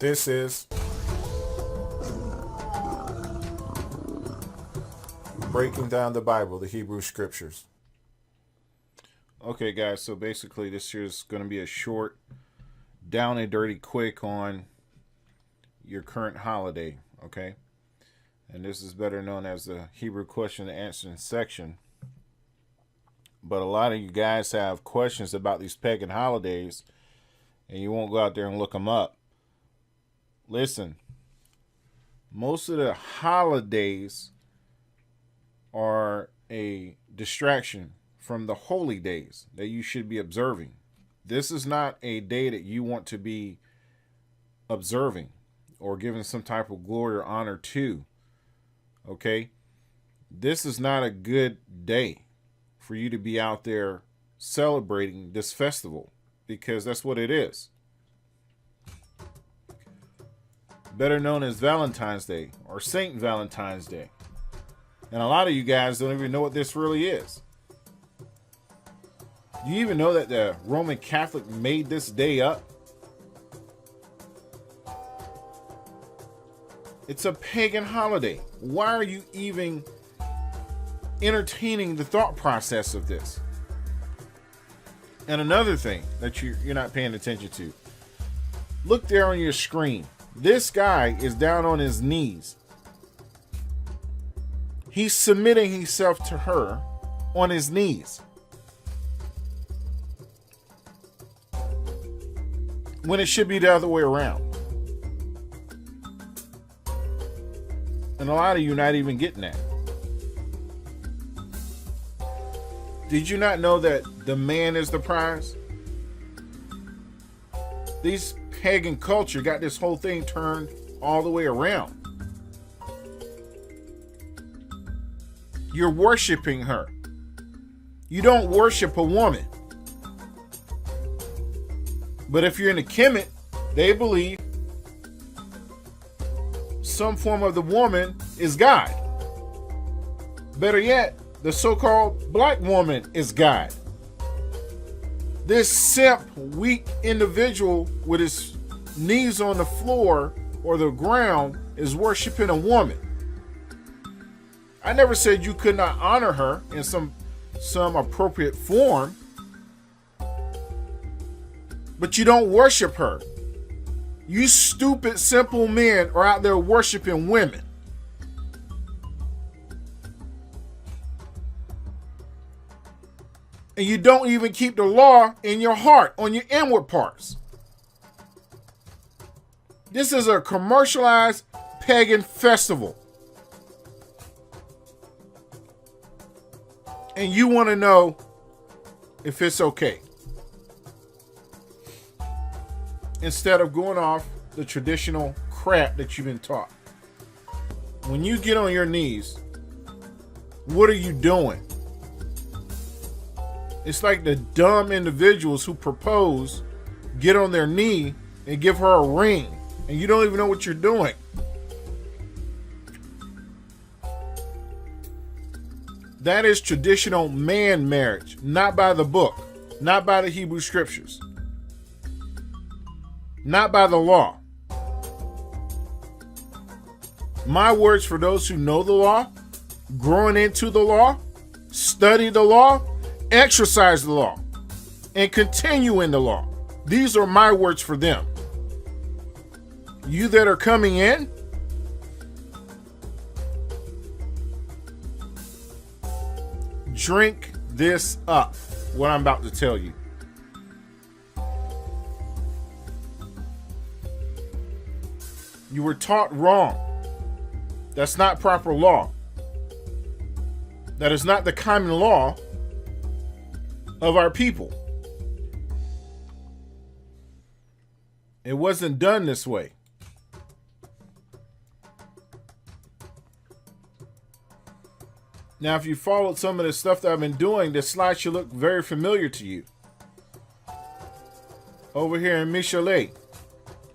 This is breaking down the Bible, the Hebrew scriptures. Okay, guys, so basically this here's going to be a short, down and dirty quick on your current holiday, okay? And this is better known as the Hebrew question and answering section. But a lot of you guys have questions about these pagan holidays, and you won't go out there and look them up. Listen, most of the holidays are a distraction from the holy days that you should be observing. This is not a day that you want to be observing or giving some type of glory or honor to. Okay? This is not a good day for you to be out there celebrating this festival, because that's what it is. Better known as Valentine's Day or Saint Valentine's Day. And a lot of you guys don't even know what this really is. Do you even know that the Roman Catholic made this day up? It's a pagan holiday. Why are you even entertaining the thought process of this? And another thing that you're not paying attention to. Look there on your screen. This guy is down on his knees. He's submitting himself to her on his knees. When it should be the other way around. And a lot of you not even getting that. Did you not know that the man is the prize? These pagan culture got this whole thing turned all the way around. You're worshiping her. You don't worship a woman. But if you're in the Kemet, they believe some form of the woman is God. Better yet, the so-called black woman is God. This simp, weak individual with his knees on the floor or the ground is worshiping a woman. I never said you could not honor her in some appropriate form. But you don't worship her. You stupid, simple men are out there worshiping women. And you don't even keep the law in your heart, on your inward parts. This is a commercialized pagan festival. And you want to know if it's okay. Instead of going off the traditional crap that you've been taught. When you get on your knees, what are you doing? It's like the dumb individuals who propose, get on their knee and give her a ring, and you don't even know what you're doing. That is traditional man marriage, not by the book, not by the Hebrew scriptures. Not by the law. My words for those who know the law, growing into the law, study the law, exercise the law, and continue in the law. These are my words for them. You that are coming in, drink this up, what I'm about to tell you. You were taught wrong. That's not proper law. That is not the common law of our people. It wasn't done this way. Now, if you followed some of the stuff that I've been doing, this slide should look very familiar to you. Over here in Michelet,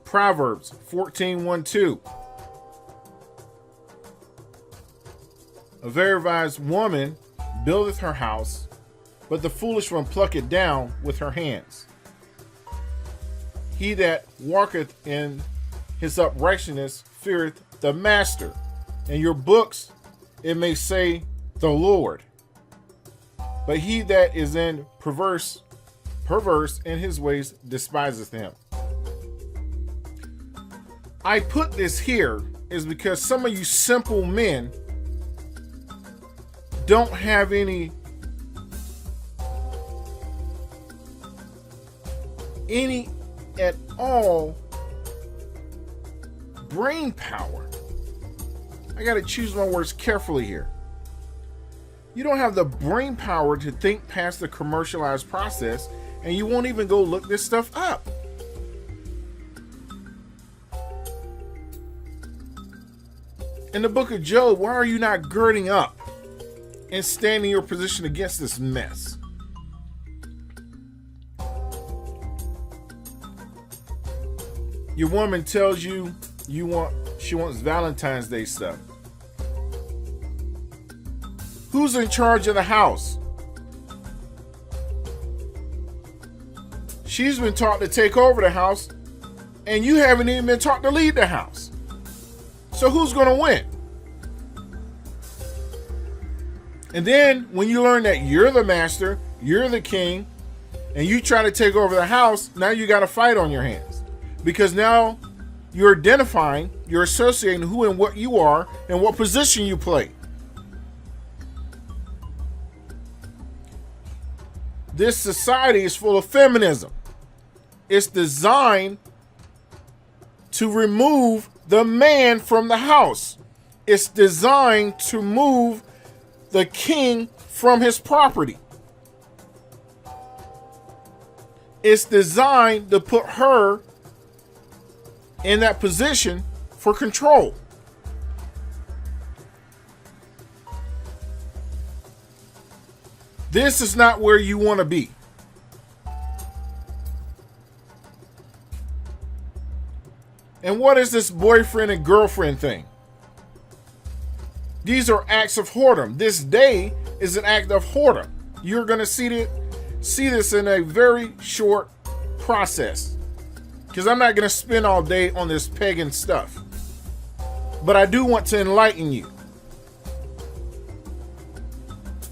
Proverbs 14:1-2. A very wise woman buildeth her house, but the foolish one plucketh down with her hands. He that walketh in his uprightness feareth the master. In your books, it may say the Lord. But he that is in perverse in his ways despiseth him. I put this here is because some of you simple men don't have any at all brain power. I got to choose my words carefully here. You don't have the brain power to think past the commercialized process, and you won't even go look this stuff up. In the book of Job, why are you not girding up and standing your position against this mess? Your woman tells you she wants Valentine's Day stuff. Who's in charge of the house? She's been taught to take over the house, and you haven't even been taught to lead the house. So who's going to win? And then when you learn that you're the master, you're the king, and you try to take over the house, now you got a fight on your hands. Because now you're identifying, you're associating who and what you are and what position you play. This society is full of feminism. It's designed to remove the man from the house. It's designed to move the king from his property. It's designed to put her in that position for control. This is not where you want to be. And what is this boyfriend and girlfriend thing? These are acts of whoredom. This day is an act of whoredom. You're going to see this in a very short process. Because I'm not going to spend all day on this pagan stuff. But I do want to enlighten you.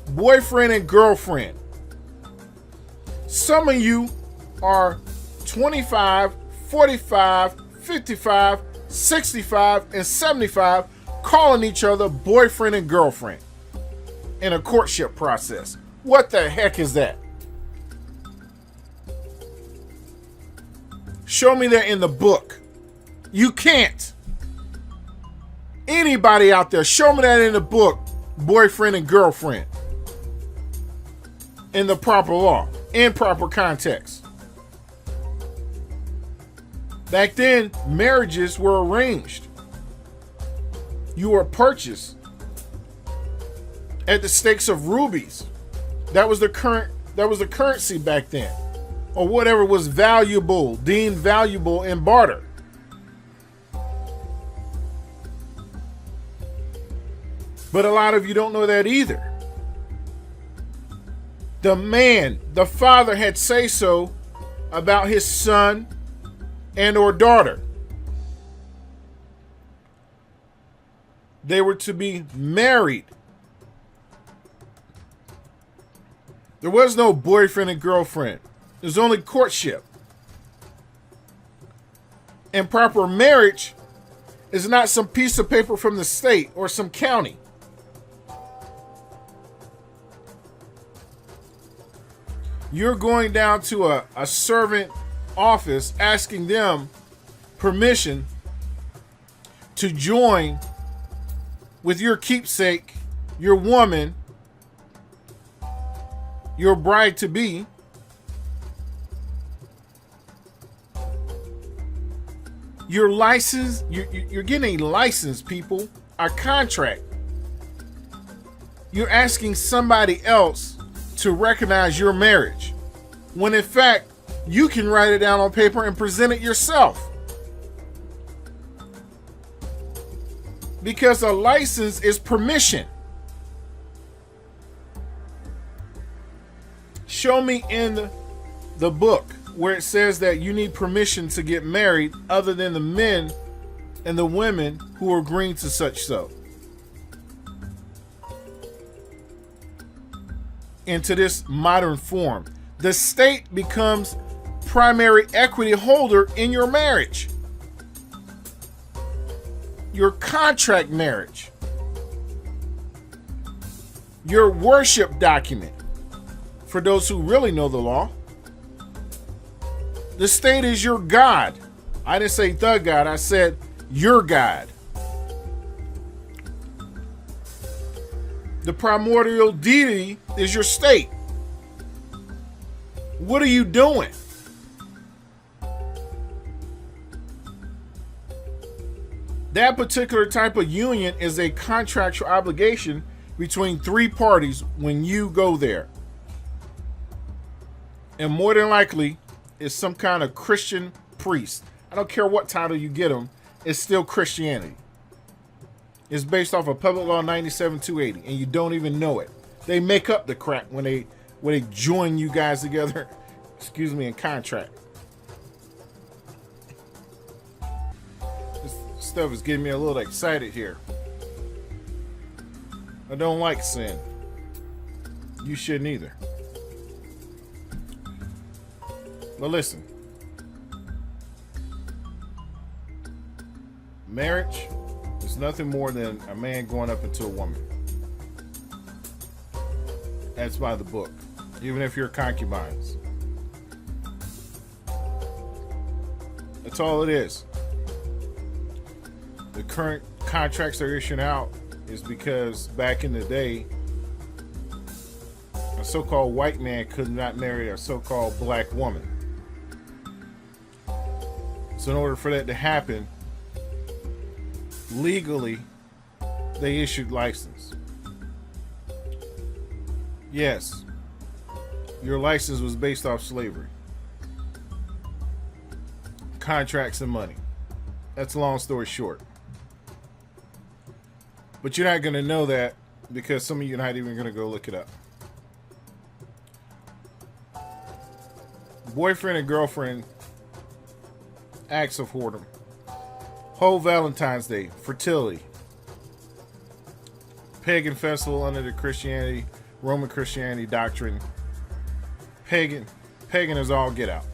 Boyfriend and girlfriend. Some of you are 25, 45, 55, 65, and 75 calling each other boyfriend and girlfriend in a courtship process. What the heck is that? Show me that in the book. You can't. Anybody out there, show me that in the book, boyfriend and girlfriend. In the proper law, in proper context. Back then, marriages were arranged. You were purchased at the stakes of rubies. That was the currency back then. Or whatever was valuable, deemed valuable in barter. But a lot of you don't know that either. The man, the father had say-so about his son and or daughter. They were to be married. There was no boyfriend and girlfriend. There's only courtship. And proper marriage is not some piece of paper from the state or some county. You're going down to a servant office asking them permission to join with your keepsake, your woman, your bride-to-be. Your license, you're getting a license, people, a contract. You're asking somebody else to recognize your marriage, when in fact, you can write it down on paper and present it yourself. Because a license is permission. Show me in the book where it says that you need permission to get married other than the men and the women who are agreeing to such so into this modern form. The state becomes primary equity holder in your marriage, your contract marriage, your worship document. For those who really know the law, the state is your God. I didn't say the God, I said your God. The primordial deity is your state. What are you doing? That particular type of union is a contractual obligation between three parties when you go there. And more than likely, it's some kind of Christian priest. I don't care what title you get them, it's still Christianity. It's based off of Public Law 97-280, and you don't even know it. They make up the crap when they join you guys together, excuse me, in contract. This stuff is getting me a little excited here. I don't like sin. You shouldn't either. But listen, marriage is nothing more than a man going up into a woman. That's by the book, even if you're concubines. That's all it is. The current contracts they're issuing out is because back in the day, a so-called white man could not marry a so-called black woman. So in order for that to happen, legally, they issued license. Yes, your license was based off slavery, contracts, and money. That's a long story short. But you're not going to know that because some of you are not even going to go look it up. Boyfriend and girlfriend acts of whoredom. Whole Valentines Day, fertility, pagan festival under the Christianity, Roman Christianity doctrine. Pagan is all get out.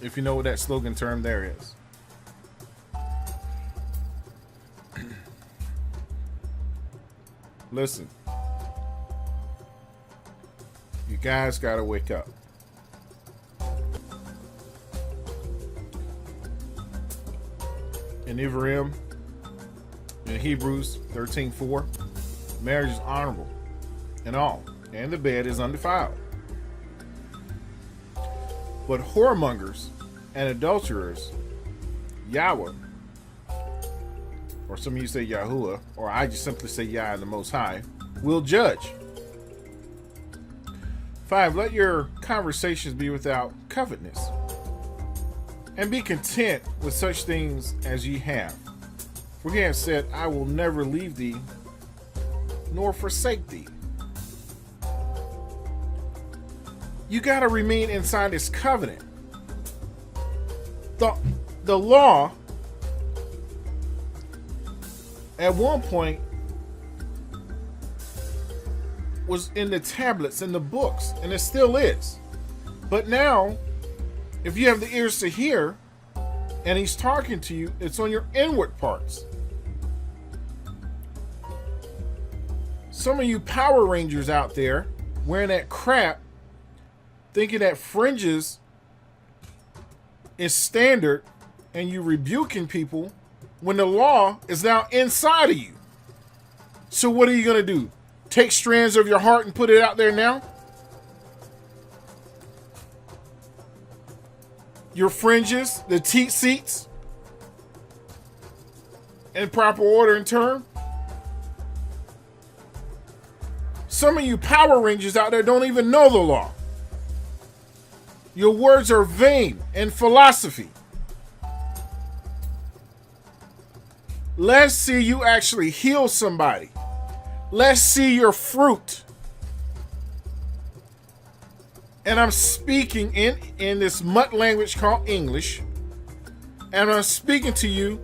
If you know what that slogan term there is. Listen, you guys gotta wake up. In Ivrim, in Hebrews 13:4, marriage is honorable and all, and the bed is undefiled. But whoremongers and adulterers, Yahweh, or some of you say Yahuwah, or I just simply say Yah, the Most High, will judge. 5, let your conversations be without covetousness, and be content with such things as ye have. For he hath said, I will never leave thee, nor forsake thee. You got to remain inside this covenant. The law, at one point, was in the tablets, in the books, and it still is. But now, if you have the ears to hear, and he's talking to you, it's on your inward parts. Some of you Power Rangers out there wearing that crap, thinking that fringes is standard, and you rebuking people when the law is now inside of you. So what are you going to do? Take strands of your heart and put it out there now? Your fringes, the teat seats, in proper order and term. Some of you Power Rangers out there don't even know the law. Your words are vain and philosophy. Let's see you actually heal somebody. Let's see your fruit. And I'm speaking in this mutt language called English. And I'm speaking to you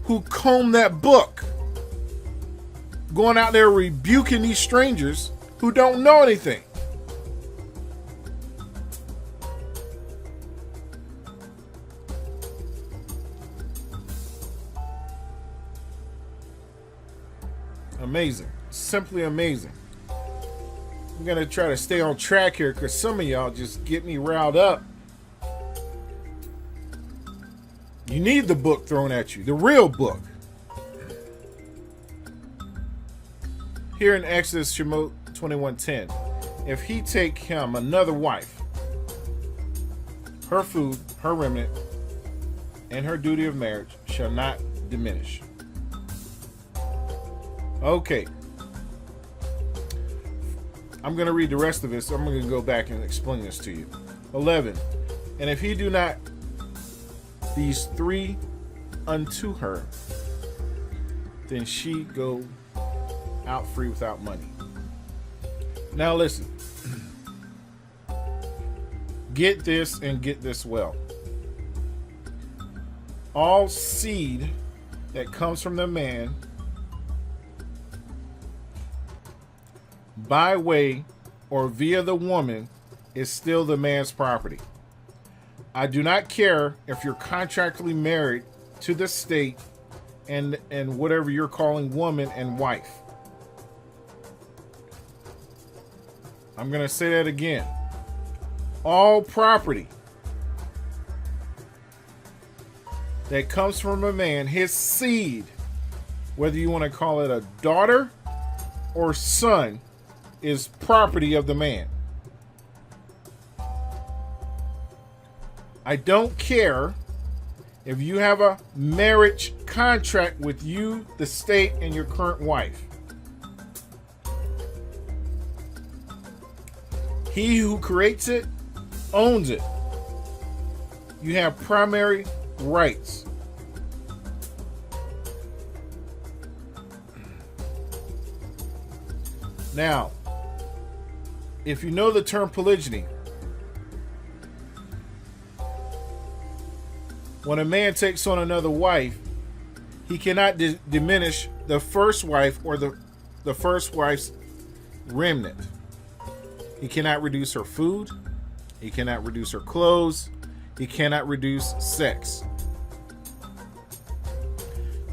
who comb that book, going out there rebuking these strangers who don't know anything. Amazing. Simply amazing. I'm going to try to stay on track here because some of y'all just get me riled up. You need the book thrown at you, the real book. Here in Exodus 21:10, if he take him another wife, her food, her remnant, and her duty of marriage shall not diminish. Okay. I'm going to read the rest of it, so I'm going to go back and explain this to you. 11. And if he do not these three unto her, then she go out free without money. Now listen. Get this and get this well. All seed that comes from the man by way or via the woman is still the man's property. I do not care if you're contractually married to the state and whatever you're calling woman and wife. I'm going to say that again. All property that comes from a man, his seed, whether you want to call it a daughter or son, is property of the man. I don't care if you have a marriage contract with you, the state, and your current wife. He who creates it owns it. You have primary rights. Now, if you know the term polygyny, when a man takes on another wife, he cannot diminish the first wife or the first wife's remnant. He cannot reduce her food. He cannot reduce her clothes. He cannot reduce sex.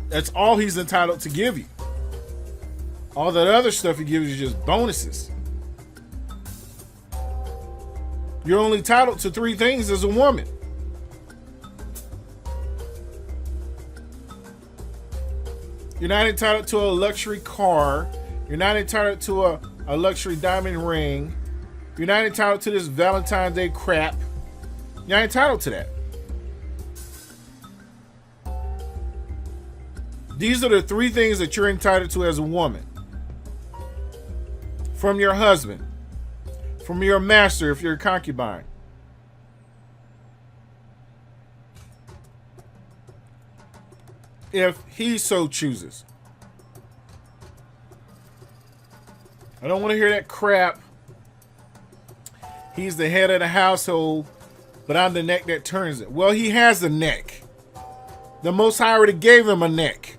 That's all he's entitled to give you. All that other stuff he gives you is just bonuses. You're only entitled to 3 things as a woman. You're not entitled to a luxury car. You're not entitled to a luxury diamond ring. You're not entitled to this Valentine's Day crap. You're not entitled to that. These are the 3 things that you're entitled to as a woman. From your husband. From your master if you're a concubine. If he so chooses. I don't want to hear that crap. He's the head of the household, but I'm the neck that turns it. Well, he has a neck. The Most High already gave him a neck.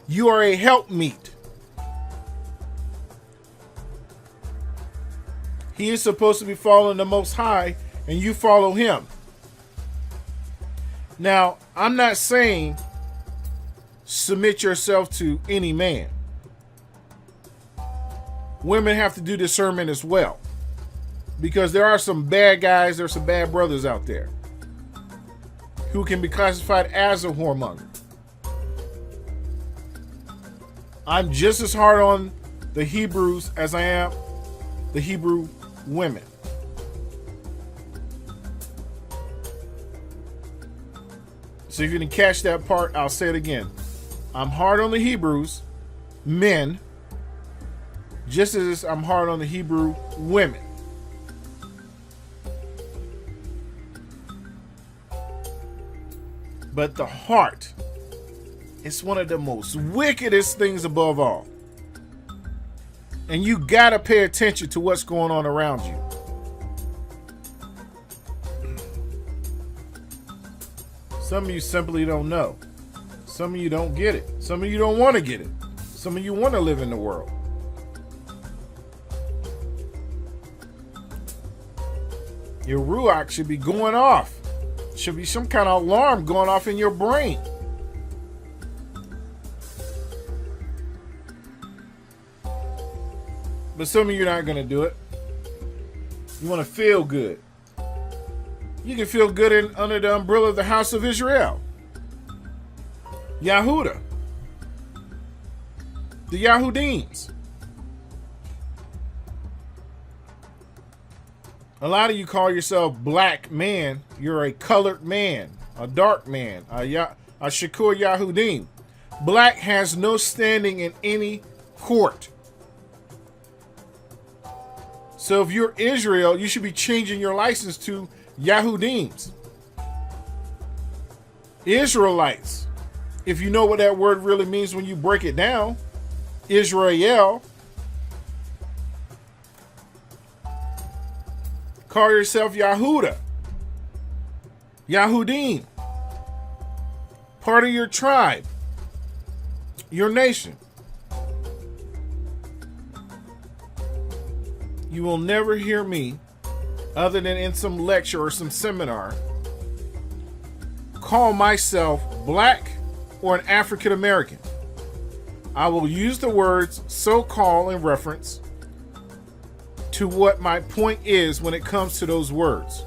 You are a helpmeet. He is supposed to be following the Most High, and you follow him. Now, I'm not saying submit yourself to any man. Women have to do discernment as well. Because there are some bad guys, there's some bad brothers out there who can be classified as a whoremonger. I'm just as hard on the Hebrews as I am the Hebrew women. So if you didn't catch that part, I'll say it again. I'm hard on the Hebrews, men, just as I'm hard on the Hebrew women. But the heart is one of the most wickedest things above all. And you gotta pay attention to what's going on around you. Some of you simply don't know. Some of you don't get it. Some of you don't want to get it. Some of you want to live in the world. Your ruach should be going off. Should be some kind of alarm going off in your brain. But some of you are not going to do it. You want to feel good. You can feel good under the umbrella of the house of Israel. Yahudah. The Yahudims. A lot of you call yourself black man. You're a colored man, a dark man, a Shakur Yahudim. Black has no standing in any court. So if you're Israel, you should be changing your license to Yahudims. Israelites. If you know what that word really means when you break it down. Israel. Call yourself Yahudah. Yahudim. Part of your tribe. Your nation. You will never hear me, other than in some lecture or some seminar, call myself black or an African American. I will use the words so-called in reference to what my point is when it comes to those words.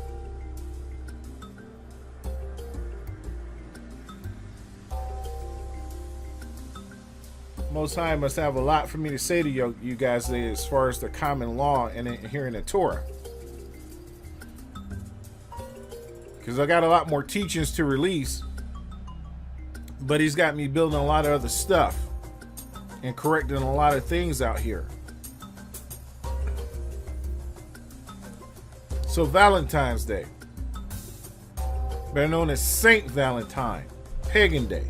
Most High must have a lot for me to say to you guys as far as the common law and here in the Torah. Because I got a lot more teachings to release. But he's got me building a lot of other stuff. And correcting a lot of things out here. So Valentine's Day. Better known as Saint Valentine. Pagan Day.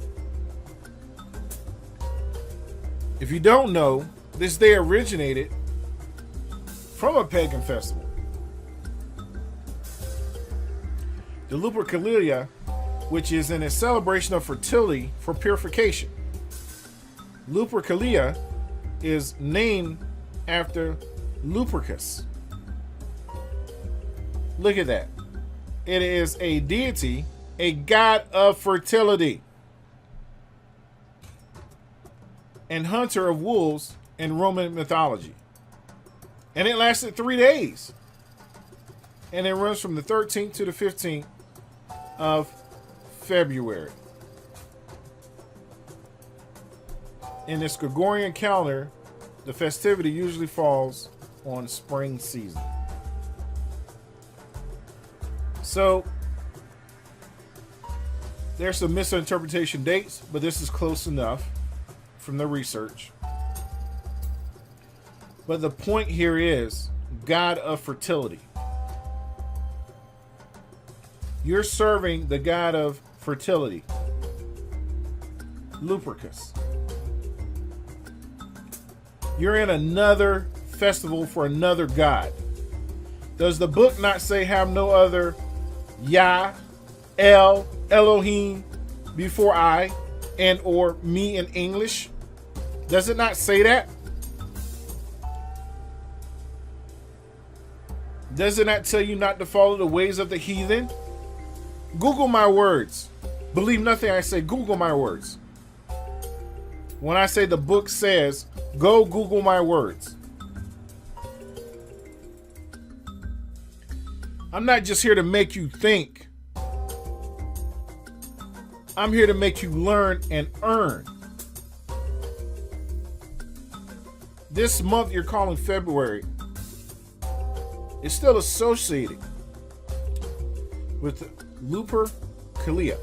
If you don't know, this day originated from a pagan festival. The Lupercalia, which is in a celebration of fertility for purification. Lupercalia is named after Lupercus. Look at that. It is a deity, a god of fertility, and hunter of wolves in Roman mythology. And it lasted 3 days. And it runs from the 13th to the 15th of February. In this Gregorian calendar, the festivity usually falls on spring season. So, there's some misinterpretation dates, but this is close enough from the research. But the point here is God of fertility. You're serving the God of fertility, Lupercus. You're in another festival for another God. Does the book not say have no other Yah, El, Elohim before I and or me in English? Does it not say that? Does it not tell you not to follow the ways of the heathen? Google my words. Believe nothing I say. Google my words. When I say the book says, go Google my words. I'm not just here to make you think. I'm here to make you learn and earn. This month you're calling February is still associated with Lupercalia,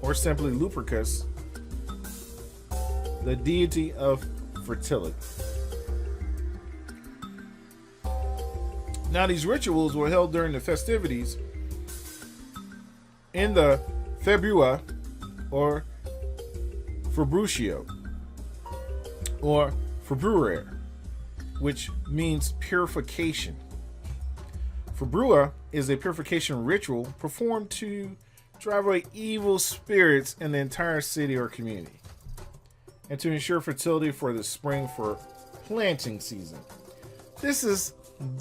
or simply Lupercus, the deity of fertility. Now, these rituals were held during the festivities in the Februa or Februcio or February, which means purification. Februa is a purification ritual performed to drive away evil spirits in the entire city or community, and to ensure fertility for the spring for planting season. This is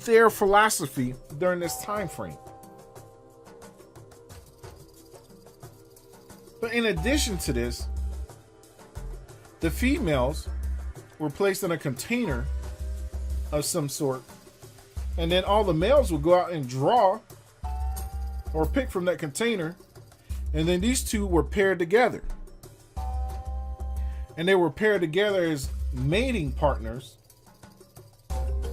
their philosophy during this time frame. But in addition to this, the females were placed in a container of some sort, and then all the males would go out and draw or pick from that container, and then these two were paired together. And they were paired together as mating partners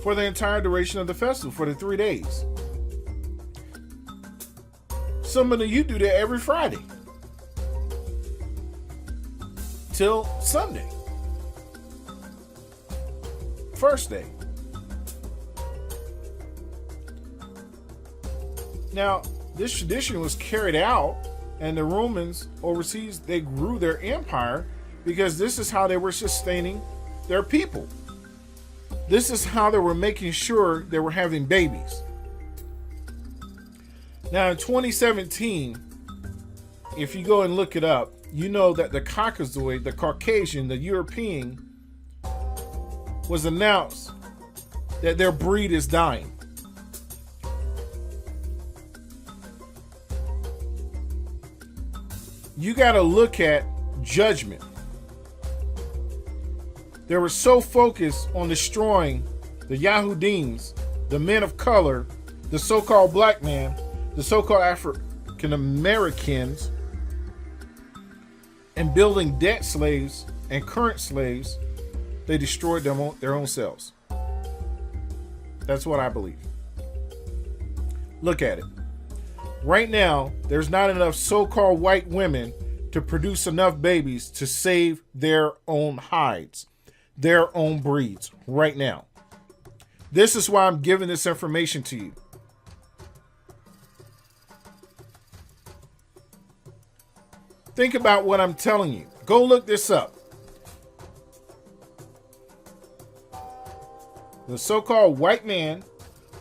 for the entire duration of the festival, for the 3 days. Some of you do that every Friday till Sunday, first day. Now, this tradition was carried out, and the Romans overseas, they grew their empire because this is how they were sustaining their people. This is how they were making sure they were having babies. Now, in 2017, if you go and look it up, you know that the Caucasoid, the Caucasian, the European, was announced that their breed is dying. You got to look at judgment. They were so focused on destroying the Yahudims, the men of color, the so-called black man, the so-called African Americans, and building debt slaves and current slaves, they destroyed their own selves. That's what I believe. Look at it. Right now, there's not enough so-called white women to produce enough babies to save their own hides, their own breeds right now. This is why I'm giving this information to you. Think about what I'm telling you. Go look this up. The so-called white man,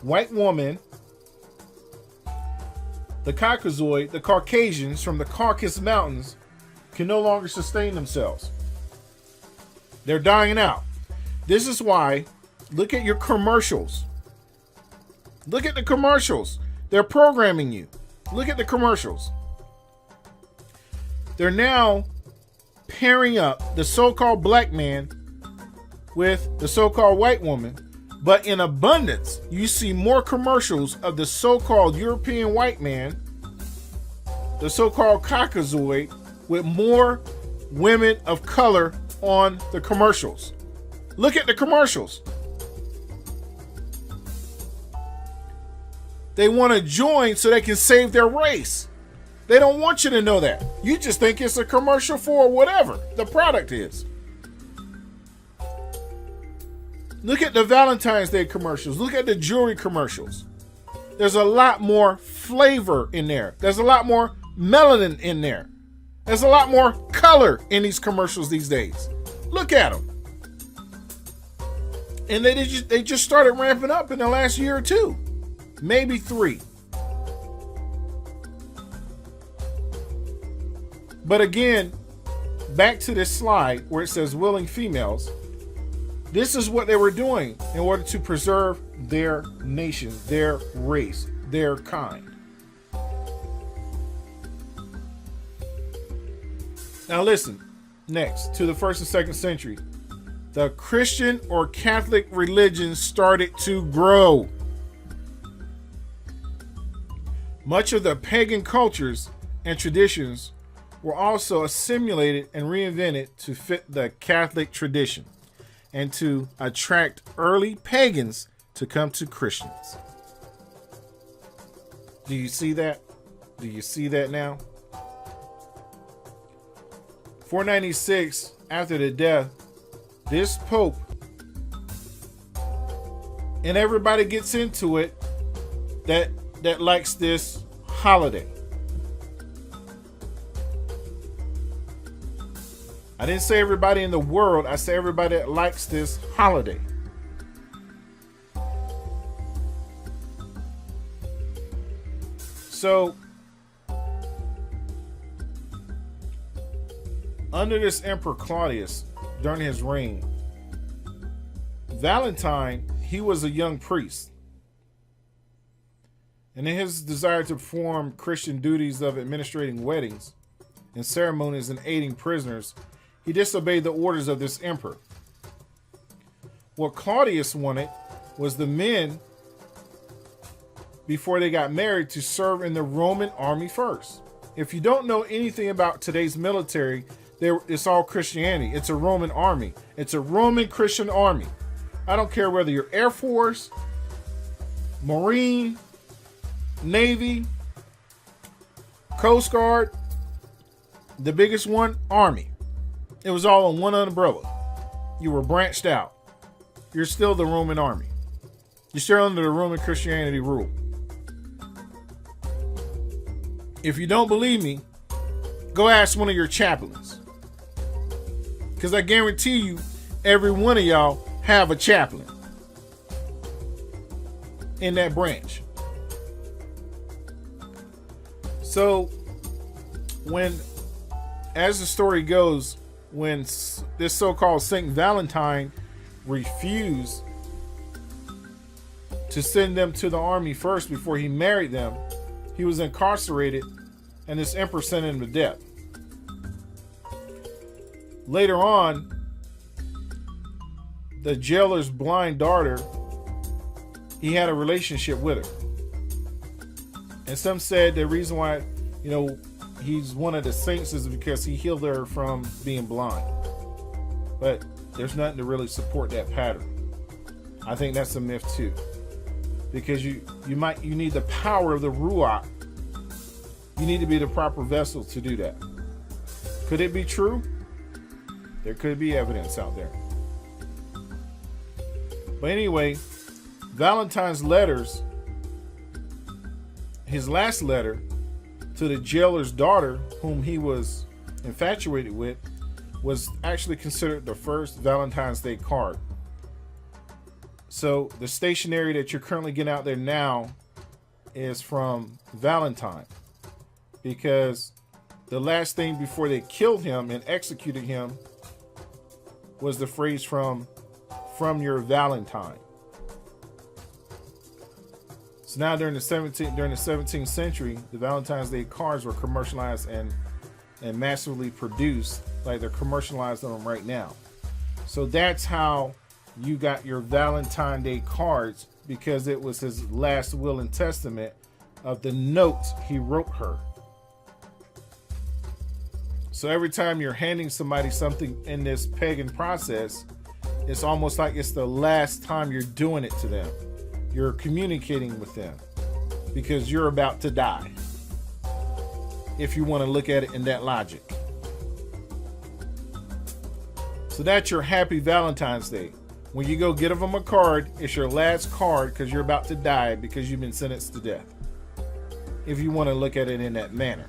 white woman, the Caucasoid, the Caucasians from the Caucasus Mountains can no longer sustain themselves. They're dying out. This is why, look at your commercials. Look at the commercials. They're programming you. Look at the commercials. They're now pairing up the so-called black man with the so-called white woman, but in abundance, you see more commercials of the so-called European white man, the so-called Caucasoid, with more women of color on the commercials. Look at the commercials. They want to join so they can save their race. They don't want you to know that. You just think it's a commercial for whatever the product is. Look at the Valentine's Day commercials. Look at the jewelry commercials. There's a lot more flavor in there. There's a lot more melanin in there. There's a lot more color in these commercials these days. Look at them. And they just started ramping up in the last year or two. Maybe 3. But again, back to this slide where it says willing females. This is what they were doing in order to preserve their nation, their race, their kind. Now listen, next to the 1st and 2nd century, the Christian or Catholic religion started to grow. Much of the pagan cultures and traditions were also assimilated and reinvented to fit the Catholic tradition and to attract early pagans to come to Christians. Do you see that? Do you see that now? 496, after the death, this Pope, and everybody gets into it that likes this holiday. I didn't say everybody in the world. I say everybody that likes this holiday. So, under this Emperor Claudius, during his reign, Valentine, he was a young priest. And in his desire to perform Christian duties of administrating weddings and ceremonies and aiding prisoners, he disobeyed the orders of this emperor. What Claudius wanted was the men, before they got married, to serve in the Roman army first. If you don't know anything about today's military, it's all Christianity. It's a Roman army. It's a Roman Christian army. I don't care whether you're Air Force, Marine, Navy, Coast Guard, the biggest one, Army. It was all on one umbrella. You were branched out. You're still the Roman army. You're still under the Roman Christianity rule. If you don't believe me, go ask one of your chaplains. Because I guarantee you, every one of y'all have a chaplain in that branch. So, as the story goes, when this so-called Saint Valentine refused to send them to the army first before he married them, he was incarcerated, and this emperor sent him to death. Later on, the jailer's blind daughter, he had a relationship with her. And some said the reason why, he's one of the saints is because he healed her from being blind. But there's nothing to really support that pattern. I think that's a myth too. Because you need the power of the Ruach. You need to be the proper vessel to do that. Could it be true? There could be evidence out there. But anyway, Valentine's letters, his last letter to the jailer's daughter, whom he was infatuated with, was actually considered the first Valentine's Day card. So the stationery that you're currently getting out there now is from Valentine, because the last thing before they killed him and executed him was the phrase from your Valentine. So now during the 17th century, the Valentine's Day cards were commercialized and massively produced, like they're commercialized on them right now. So that's how you got your Valentine's Day cards, because it was his last will and testament of the notes he wrote her. So every time you're handing somebody something in this pagan process, it's almost like it's the last time you're doing it to them. You're communicating with them because you're about to die, if you want to look at it in that logic. So that's your happy Valentine's Day. When you go get them a card, it's your last card because you're about to die because you've been sentenced to death, if you want to look at it in that manner.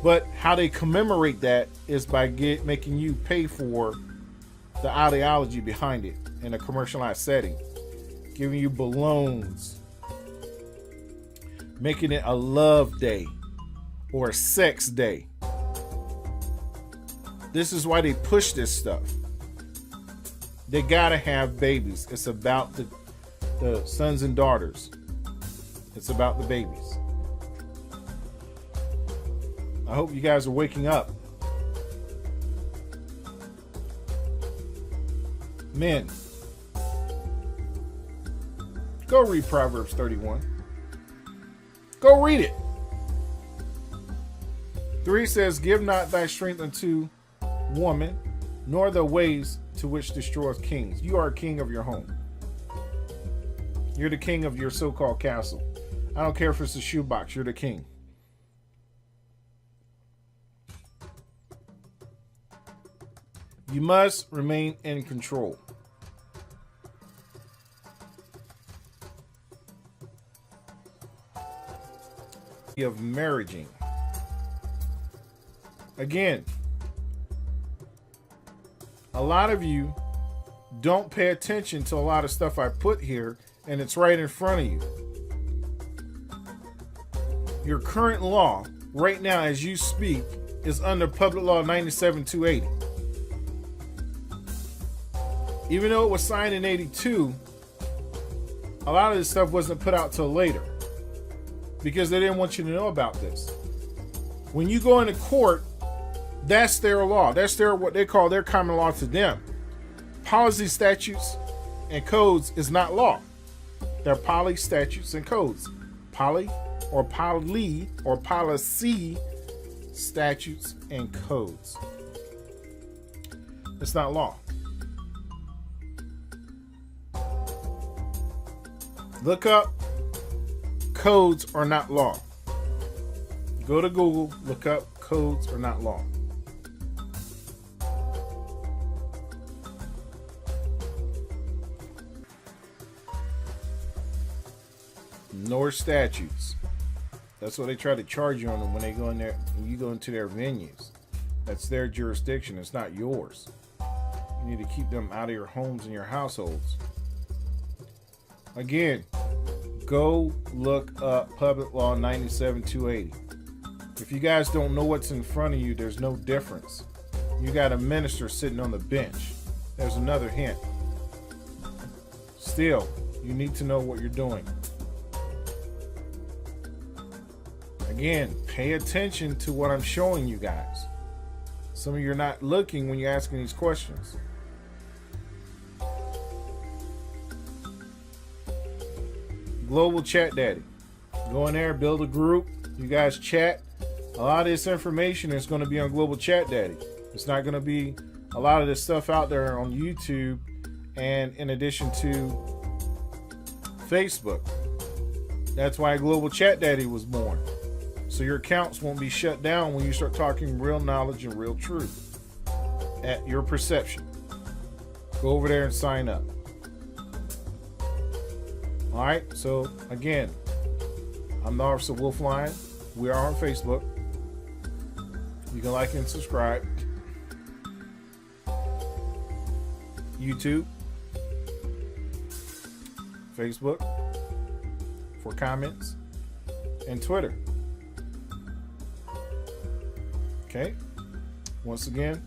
But how they commemorate that is by making you pay for the ideology behind it in a commercialized setting, giving you balloons, making it a love day or a sex day. This is why they push this stuff. They gotta have babies. It's about the sons and daughters. It's about the babies. I hope you guys are waking up. Men, go read Proverbs 31. Go read it. 3 says, give not thy strength unto woman, nor the ways to which destroys kings. You are a king of your home. You're the king of your so-called castle. I don't care if it's a shoebox. You're the king. You must remain in control. Of marrying. Again, a lot of you don't pay attention to a lot of stuff I put here, and it's right in front of you. your current law right now as you speak is under Public Law 97-280. Even though it was signed in 82, a lot of this stuff wasn't put out till later because they didn't want you to know about this. When you go into court, that's their law. That's their, what they call their common law to them. Policy, statutes, and codes is not law. They're poly, statutes, and codes. Poly or policy, statutes, and codes. It's not law. Look up, codes are not law. Go to Google, look up, codes are not law. Nor statutes. That's what they try to charge you on them when they go in there, when you go into their venues. That's their jurisdiction, it's not yours. You need to keep them out of your homes and your households. Again, go look up Public Law 97-280. If you guys don't know what's in front of you, there's no difference. You got a minister sitting on the bench. There's another hint. Still, you need to know what you're doing. Again, pay attention to what I'm showing you guys. Some of you are not looking when you're asking these questions. Global Chat Daddy. Go in there, build a group. You guys chat. A lot of this information is going to be on Global Chat Daddy. It's not going to be a lot of this stuff out there on YouTube and in addition to Facebook. That's why Global Chat Daddy was born. So your accounts won't be shut down when you start talking real knowledge and real truth at your perception. Go over there and sign up. All right, so again, I'm the Officer Wolf Lion. We are on Facebook. You can like and subscribe. YouTube, Facebook for comments, and Twitter. Okay, once again,